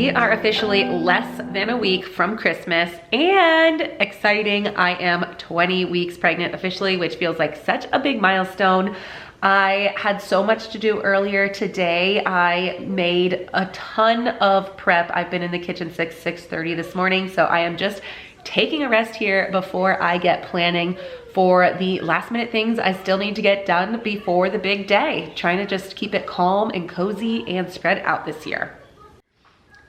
We are officially less than a week from Christmas, and exciting, I am 20 weeks pregnant officially, which feels like such a big milestone. I had so much to do earlier today. I made a ton of prep. I've been in the kitchen since 6:30 this morning, so I am just taking a rest here before I get planning for the last minute things I still need to get done before the big day. Trying to just keep it calm and cozy and spread out this year.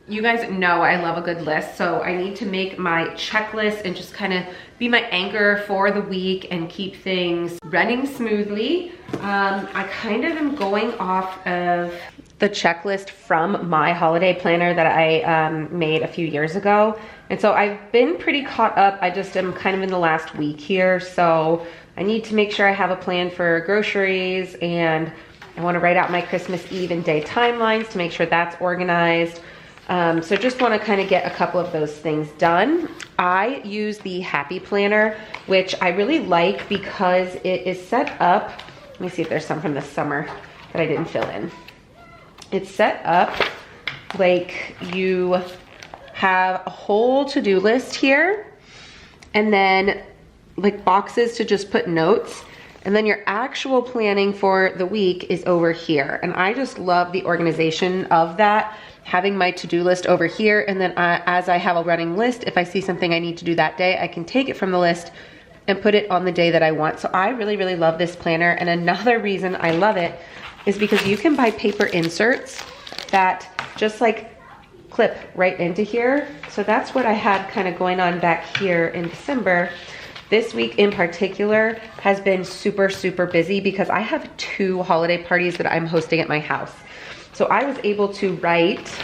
You guys know I love a good list, so I need to make my checklist and just kind of be my anchor for the week and keep things running smoothly. I kind of am going off of the checklist from my holiday planner that I made a few years ago. And so I've been pretty caught up. I just am kind of in the last week here, so I need to make sure I have a plan for groceries, and I want to write out my Christmas Eve and day timelines to make sure that's organized. So just want to kind of get a couple of those things done. I use the Happy Planner, which I really like because it is set up. Let me see if there's some from this summer that I didn't fill in. It's set up like you have a whole to-do list here, and then like boxes to just put notes, and then your actual planning for the week is over here. And I just love the organization of that, having my to-do list over here, and then as I have a running list, if I see something I need to do that day, I can take it from the list and put it on the day that I want. So I really, really love this planner. And another reason I love it is because you can buy paper inserts that just like clip right into here. So that's what I had kind of going on back here in December. This week in particular has been super, super busy because I have 2 holiday parties that I'm hosting at my house. So I was able to write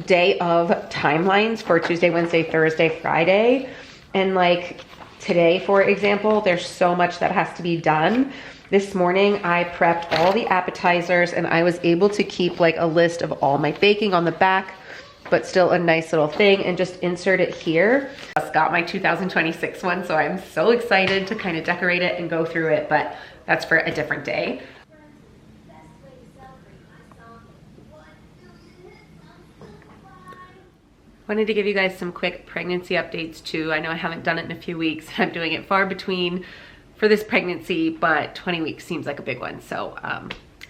day of timelines for Tuesday, Wednesday, Thursday, Friday. And like today, for example, there's so much that has to be done. This morning, I prepped all the appetizers, and I was able to keep like a list of all my baking on the back, but still a nice little thing, and just insert it here. Just got my 2026 one, so I'm so excited to kind of decorate it and go through it, but that's for a different day. Wanted to give you guys some quick pregnancy updates too. I know I haven't done it in a few weeks. I'm doing it far between for this pregnancy, but 20 weeks seems like a big one. So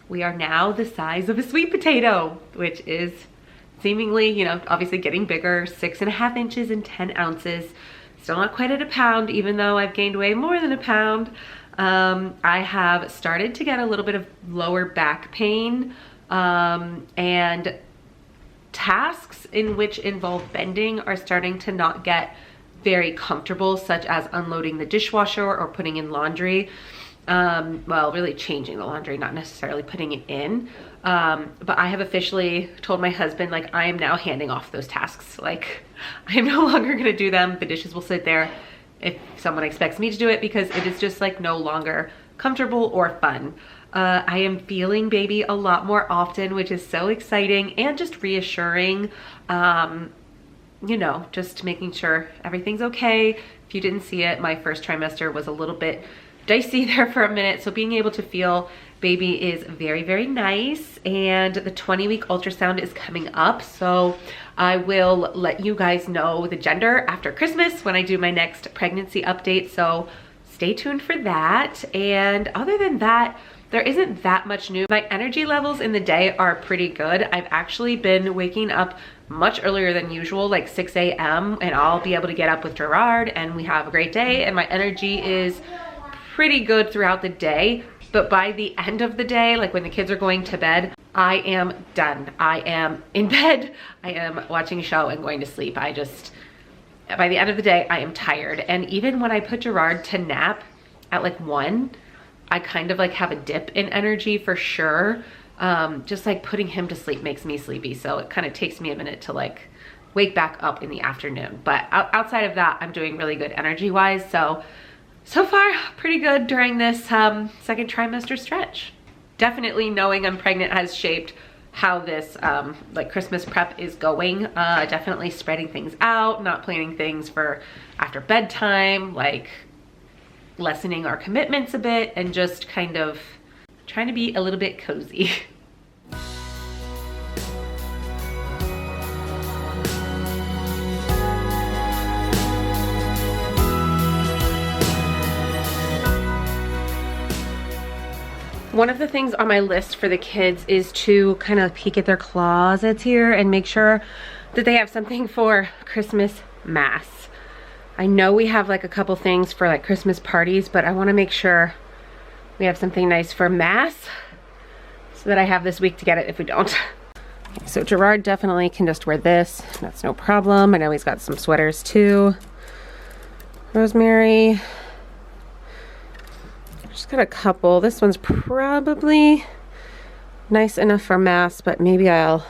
we are now the size of a sweet potato, which is seemingly, you know, obviously getting bigger, 6.5 inches and 10 ounces. Still not quite at a pound, even though I've gained way more than a pound. I have started to get a little bit of lower back pain, and tasks in which involve bending are starting to not get very comfortable, such as unloading the dishwasher or putting in laundry. Well, really changing the laundry, not necessarily putting it in. But I have officially told my husband, like, I am now handing off those tasks. Like, I am no longer gonna do them. The dishes will sit there if someone expects me to do it, because it is just like no longer comfortable or fun. I am feeling baby a lot more often, which is so exciting and just reassuring. You know, just making sure everything's okay. If you didn't see it, my first trimester was a little bit dicey there for a minute. So being able to feel baby is very, very nice. And the 20-week ultrasound is coming up. So I will let you guys know the gender after Christmas when I do my next pregnancy update. So stay tuned for that. And other than that, there isn't that much new. My energy levels in the day are pretty good. I've actually been waking up much earlier than usual, like 6 a.m. and I'll be able to get up with Gerard and we have a great day, and my energy is pretty good throughout the day. But by the end of the day, like when the kids are going to bed, I am done. I am in bed, I am watching a show and going to sleep. By the end of the day, I am tired. And even when I put Gerard to nap at like 1, I kind of like have a dip in energy for sure. Just like putting him to sleep makes me sleepy. So it kind of takes me a minute to like wake back up in the afternoon. But outside of that, I'm doing really good energy wise. So far pretty good during this second trimester stretch. Definitely knowing I'm pregnant has shaped how this like Christmas prep is going. Definitely spreading things out, not planning things for after bedtime, like lessening our commitments a bit, and just kind of trying to be a little bit cozy. One of the things on my list for the kids is to kind of peek at their closets here and make sure that they have something for Christmas mass. I know we have like a couple things for like Christmas parties, but I want to make sure we have something nice for mass so that I have this week to get it if we don't. So Gerard definitely can just wear this. That's no problem. I know he's got some sweaters too. Rosemary. Just got a couple. This one's probably nice enough for mass, but maybe I'll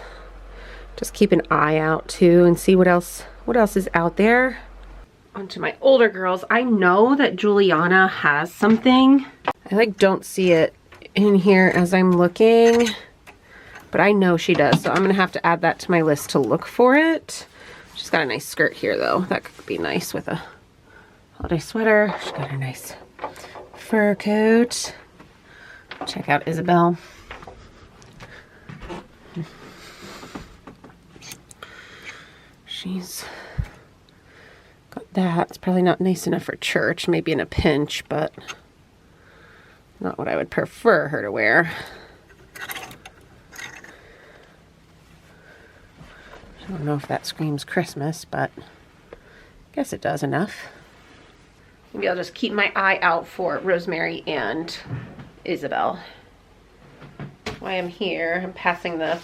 just keep an eye out too and see what else is out there. On to my older girls. I know that Juliana has something. I like don't see it in here as I'm looking, but I know she does, so I'm gonna have to add that to my list to look for it. She's got a nice skirt here though. That could be nice with a holiday sweater. She's got a nice fur coat. Check out Isabel. She's got that. It's probably not nice enough for church, maybe in a pinch, but not what I would prefer her to wear. I don't know if that screams Christmas, but I guess it does enough. Maybe I'll just keep my eye out for Rosemary and Isabel. While I'm here, I'm passing the,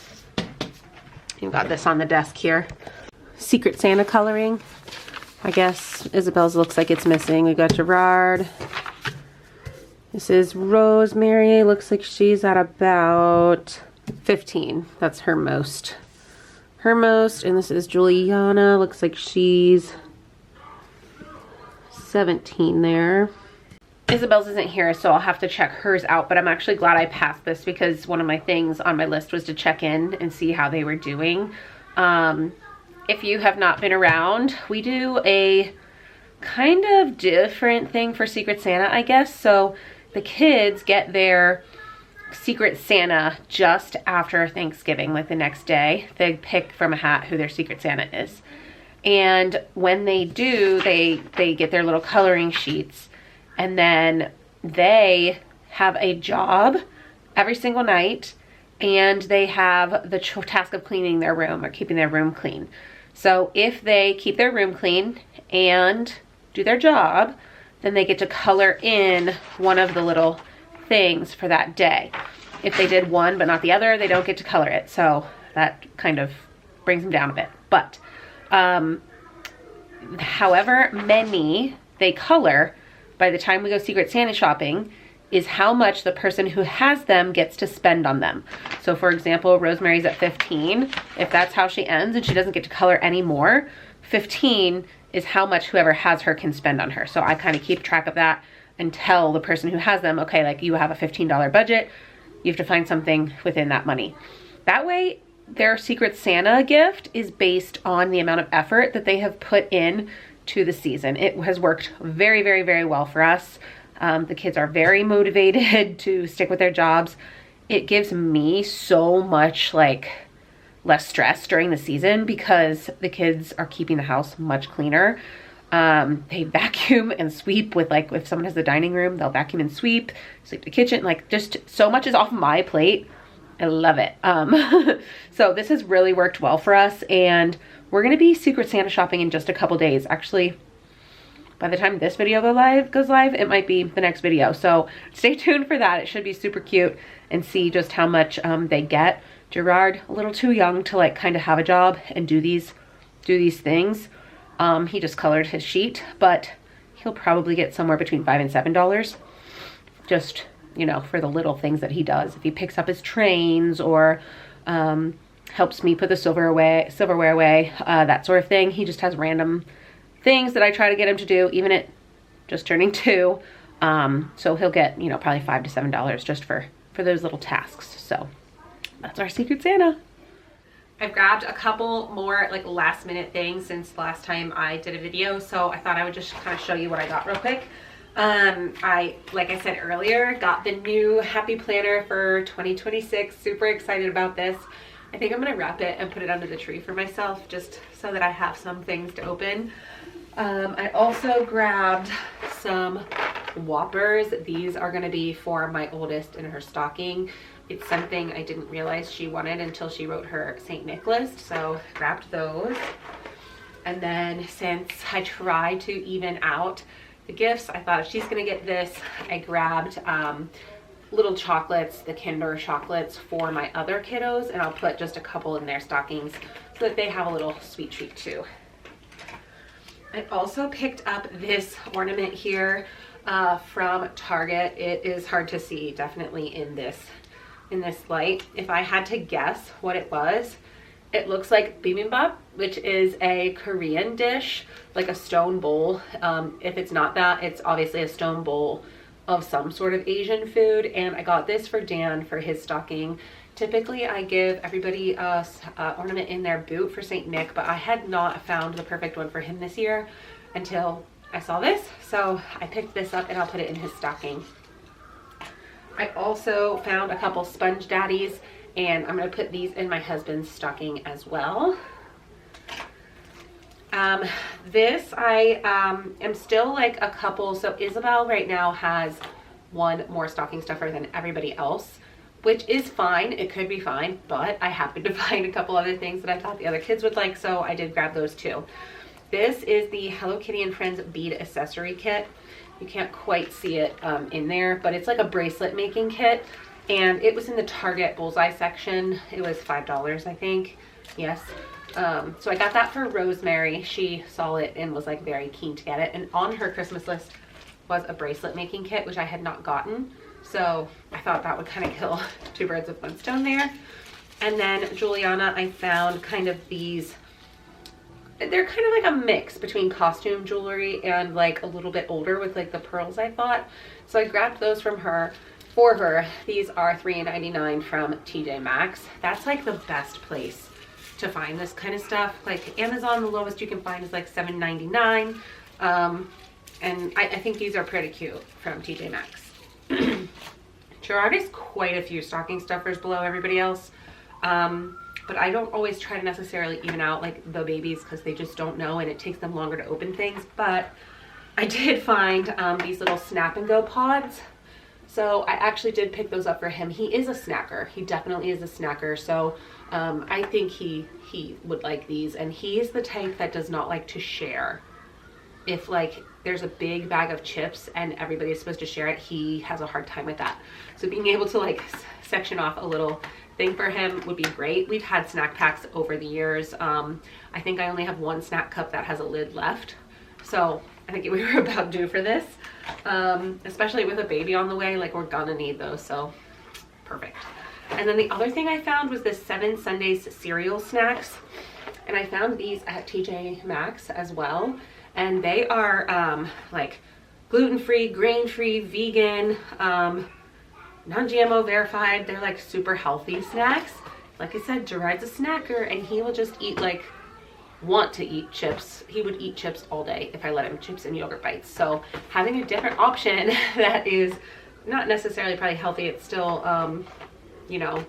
you've got this on the desk here. Secret Santa coloring. I guess Isabel's looks like it's missing. We got Gerard. This is Rosemary. Looks like she's at about 15. That's her most. Her most. And this is Juliana. Looks like she's 17 there. Isabel's isn't here, so I'll have to check hers out, but I'm actually glad I passed this because one of my things on my list was to check in and see how they were doing. If you have not been around, we do a kind of different thing for Secret Santa, I guess. So the kids get their Secret Santa just after Thanksgiving, like the next day. They pick from a hat who their Secret Santa is. And when they do, they get their little coloring sheets, and then they have a job every single night, and they have the task of cleaning their room or keeping their room clean. So if they keep their room clean and do their job, then they get to color in one of the little things for that day. If they did one but not the other, they don't get to color it. So that kind of brings them down a bit. But however many they color by the time we go Secret Santa shopping is how much the person who has them gets to spend on them. So for example, Rosemary's at 15. If that's how she ends and she doesn't get to color anymore, 15 is how much whoever has her can spend on her. So I kind of keep track of that and tell the person who has them, okay, like you have a $15 budget, you have to find something within that money. That way, their Secret Santa gift is based on the amount of effort that they have put in to the season. It has worked very, very, very well for us. The kids are very motivated to stick with their jobs. It gives me so much like less stress during the season because the kids are keeping the house much cleaner. They vacuum and sweep with, like, if someone has the dining room, they'll vacuum and sweep the kitchen. Like, just so much is off my plate. I love it. So this has really worked well for us, and we're gonna be Secret Santa shopping in just a couple days. Actually, by the time this video goes live, it might be the next video. So stay tuned for that. It should be super cute and see just how much they get. Gerard, a little too young to like kind of have a job and do these things. He just colored his sheet, but he'll probably get somewhere between $5 and $7 just, you know, for the little things that he does. If he picks up his trains or helps me put the silverware away, that sort of thing. He just has random things that I try to get him to do, even at just turning 2. So he'll get, you know, probably $5 to $7 just for those little tasks. So that's our Secret Santa. I've grabbed a couple more like last minute things since last time I did a video, so I thought I would just kind of show you what I got real quick. Like I said earlier, got the new Happy Planner for 2026. Super excited about this. I think I'm gonna wrap it and put it under the tree for myself just so that I have some things to open. I also grabbed some Whoppers. These are going to be for my oldest in her stocking. It's something I didn't realize she wanted until she wrote her St. Nicholas, so grabbed those. And then since I try to even out the gifts, I thought if she's going to get this, I grabbed little chocolates, the Kinder chocolates for my other kiddos, and I'll put just a couple in their stockings so that they have a little sweet treat too. I also picked up this ornament here from Target. It is hard to see definitely in this light. If I had to guess what it was, it looks like bibimbap, which is a Korean dish, like a stone bowl. If it's not that, it's obviously a stone bowl of some sort of Asian food. And I got this for Dan for his stocking. Typically I give everybody a ornament in their boot for St. Nick, but I had not found the perfect one for him this year until I saw this. So I picked this up and I'll put it in his stocking. I also found a couple Sponge Daddies, and I'm going to put these in my husband's stocking as well. This I am still like a couple. So Isabel right now has one more stocking stuffer than everybody else, which is fine. It could be fine, but I happened to find a couple other things that I thought the other kids would like, so I did grab those too. This is the Hello Kitty and Friends bead accessory kit. You can't quite see it in there, but it's like a bracelet making kit, and it was in the Target Bullseye section. It was $5, I think. Yes. So I got that for Rosemary. She saw it and was like very keen to get it. And on her Christmas list was a bracelet making kit, which I had not gotten. So I thought that would kind of kill two birds with one stone there. And then Juliana, I found kind of these, they're kind of like a mix between costume jewelry and like a little bit older with like the pearls, I thought. So I grabbed those from her for her. These are $3.99 from TJ Maxx. That's like the best place to find this kind of stuff. Like Amazon, the lowest you can find is like $7.99. And I think these are pretty cute from TJ Maxx. Gerard has quite a few stocking stuffers below everybody else. But I don't always try to necessarily even out like the babies because they just don't know and it takes them longer to open things. But I did find these little Snap and Go pods. So I actually did pick those up for him. He is a snacker. He definitely is a snacker. So I think he would like these. And he is the type that does not like to share. If like there's a big bag of chips and everybody is supposed to share it, he has a hard time with that. So being able to like section off a little thing for him would be great. We've had snack packs over the years. I think I only have one snack cup that has a lid left. So I think we were about due for this. Especially with a baby on the way, like we're gonna need those, so perfect. And then the other thing I found was this 7 Sundays cereal snacks. And I found these at TJ Maxx as well. And they are like gluten-free, grain-free, vegan, non-GMO verified. They're like super healthy snacks. Like I said, Gerard's a snacker and he will just eat like, want to eat chips. He would eat chips all day if I let him, chips and yogurt bites. So having a different option that is not necessarily probably healthy, it's still, you know,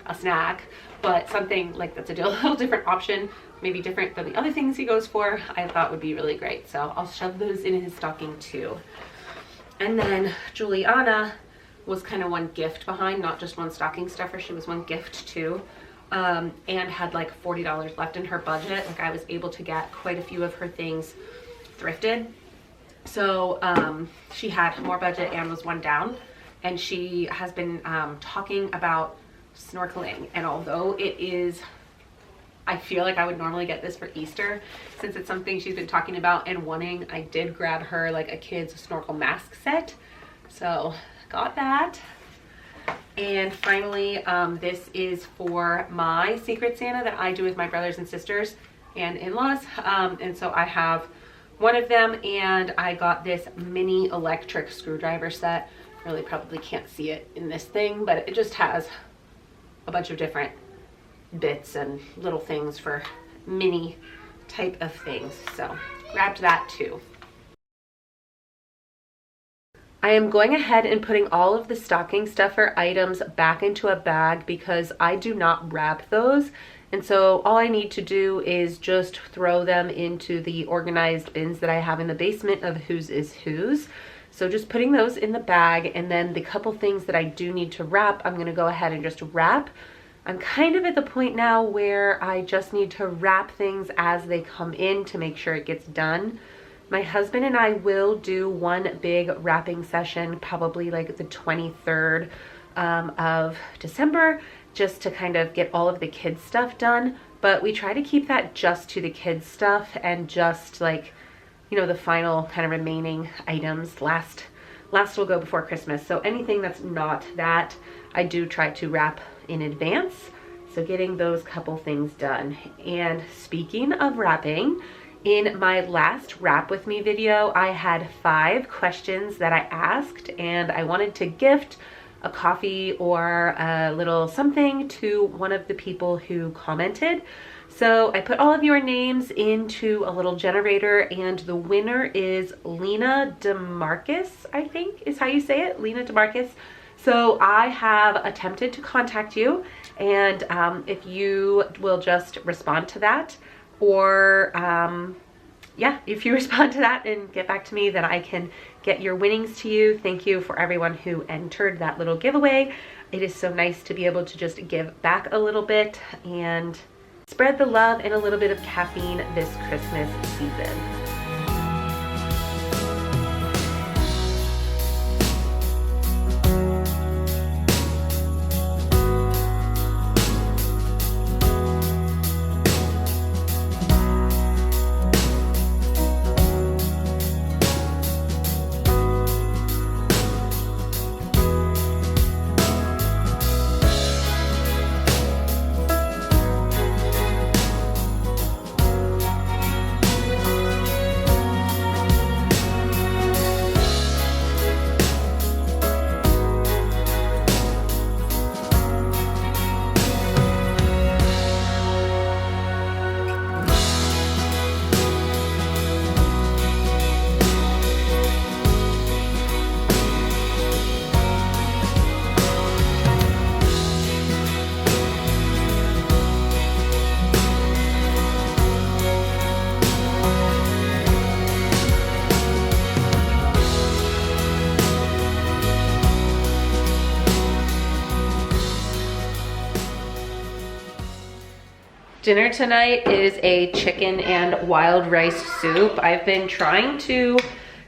a snack, but something like that's a little different option, maybe different than the other things he goes for, I thought would be really great. So I'll shove those in his stocking too. And then Juliana was kind of one gift behind, not just one stocking stuffer, she was one gift too. And had like $40 left in her budget. Like I was able to get quite a few of her things thrifted. So she had more budget and was one down. And she has been talking about snorkeling. And although it is, I feel like I would normally get this for Easter, since it's something she's been talking about and wanting, I did grab her like a kid's snorkel mask set. So got that. And finally, this is for my Secret Santa that I do with my brothers and sisters and in-laws. And so I have one of them, and I got this mini electric screwdriver set. Really probably can't see it in this thing, but it just has a bunch of different bits and little things for mini type of things. So grabbed that too. I am going ahead and putting all of the stocking stuffer items back into a bag because I do not wrap those. And so all I need to do is just throw them into the organized bins that I have in the basement of Whose is Whose. So just putting those in the bag, and then the couple things that I do need to wrap, I'm gonna go ahead and just wrap. I'm kind of at the point now where I just need to wrap things as they come in to make sure it gets done. My husband and I will do one big wrapping session, probably like the 23rd of December, just to kind of get all of the kids stuff done. But we try to keep that just to the kids stuff and just like, you know, the final kind of remaining items. Last will go before Christmas. So anything that's not that, I do try to wrap in advance. So getting those couple things done. And speaking of wrapping, in my last Wrap With Me video, I had 5 questions that I asked, and I wanted to gift a coffee or a little something to one of the people who commented. So I put all of your names into a little generator, and the winner is Lena DeMarcus, I think is how you say it, Lena DeMarcus. So I have attempted to contact you, and if you will just respond to that, or yeah, if you respond to that and get back to me, then I can get your winnings to you. Thank you for everyone who entered that little giveaway. It is so nice to be able to just give back a little bit and spread the love and a little bit of caffeine this Christmas season. Dinner tonight is a chicken and wild rice soup. I've been trying to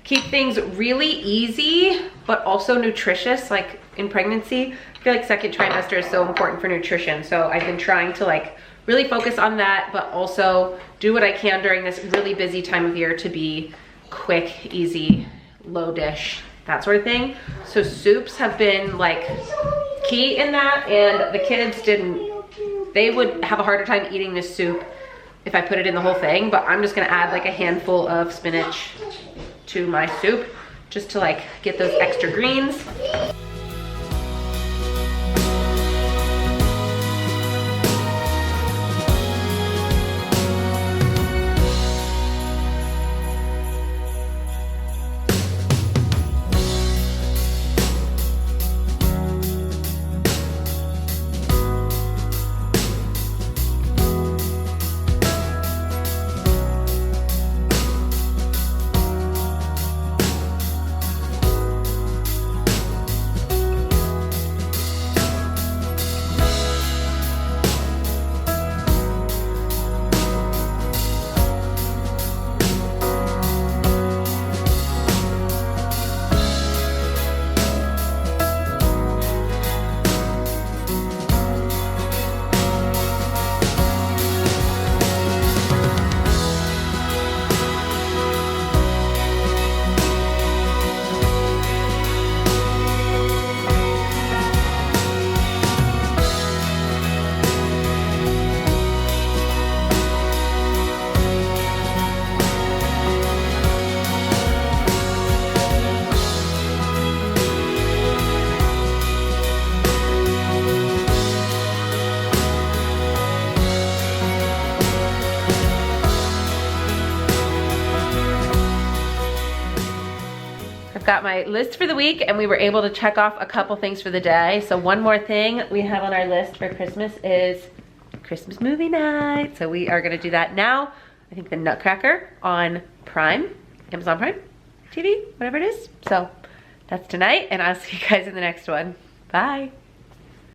keep things really easy, but also nutritious, like in pregnancy. I feel like second trimester is so important for nutrition. So I've been trying to like really focus on that, but also do what I can during this really busy time of year to be quick, easy, low dish, that sort of thing. So soups have been like key in that, and the kids they would have a harder time eating this soup if I put it in the whole thing, but I'm just gonna add like a handful of spinach to my soup just to like get those extra greens. Got my list for the week, and we were able to check off a couple things for the day. So one more thing we have on our list for Christmas is Christmas movie night. So we are gonna do that now. I think the Nutcracker on Prime, Amazon Prime TV, whatever it is. So that's tonight, and I'll see you guys in the next one. Bye.